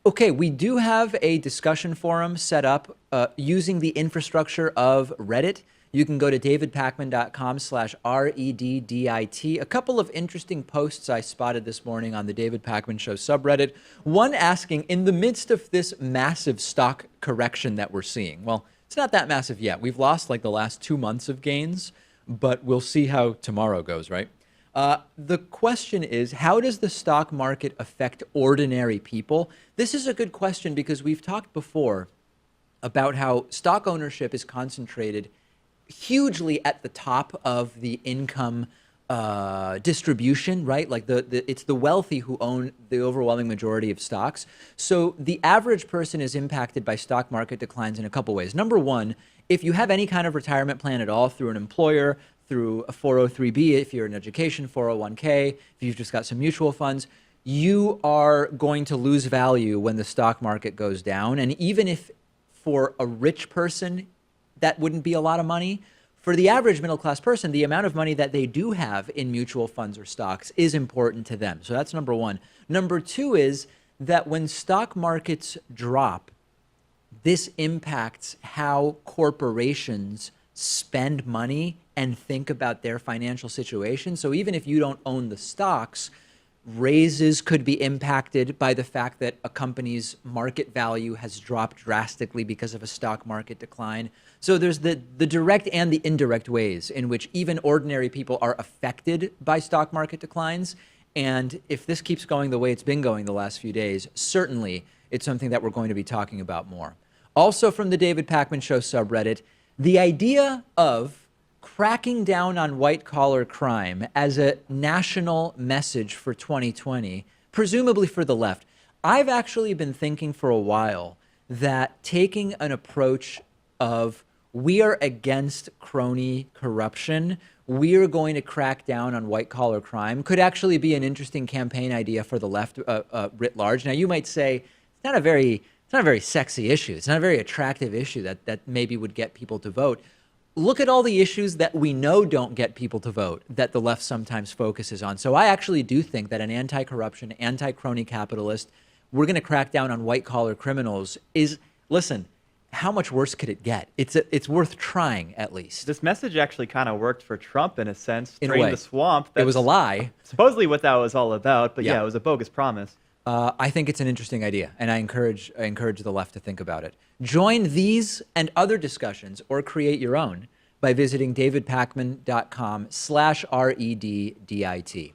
Okay, we do have a discussion forum set up using the infrastructure of Reddit. You can go to davidpakman.com/REDDIT. A couple of interesting posts I spotted this morning on the David Pakman Show subreddit. One asking, in the midst of this massive stock correction that we're seeing, well, it's not that massive yet. We've lost like the last 2 months of gains, but we'll see how tomorrow goes, right? The question is, how does the stock market affect ordinary people? This is a good question because we've talked before about how stock ownership is concentrated hugely at the top of the income distribution, right? Like it's the wealthy who own the overwhelming majority of stocks. So the average person is impacted by stock market declines in a couple ways. Number one, if you have any kind of retirement plan at all through an employer, through a 403b, if you're in education, 401k, if you've just got some mutual funds, you are going to lose value when the stock market goes down. And even if for a rich person, that wouldn't be a lot of money, for the average middle class person, the amount of money that they do have in mutual funds or stocks is important to them. So that's number one. Number two is that when stock markets drop, this impacts how corporations spend money and think about their financial situation. So even if you don't own the stocks, raises could be impacted by the fact that a company's market value has dropped drastically because of a stock market decline. So there's the direct and the indirect ways in which even ordinary people are affected by stock market declines. And if this keeps going the way it's been going the last few days, certainly it's something that we're going to be talking about more. Also from the David Pakman Show subreddit, the idea of cracking down on white-collar crime as a national message for 2020, presumably for the left. I've actually been thinking for a while that taking an approach of we are against crony corruption, we are going to crack down on white-collar crime could actually be an interesting campaign idea for the left writ large. Now, you might say it's not a very sexy issue. It's not a very attractive issue that maybe would get people to vote. Look at all the issues that we know don't get people to vote that the left sometimes focuses on. So I actually do think that an anti-corruption, anti-crony capitalist, we're going to crack down on white-collar criminals is, listen, how much worse could it get? It's worth trying, at least. This message actually kind of worked for Trump in a sense. In a Drain way. the swamp. It was a lie. Supposedly what that was all about, but Yeah. yeah, it was a bogus promise. I think it's an interesting idea, and I encourage the left to think about it. Join these and other discussions, or create your own, by visiting davidpakman.com/REDDIT.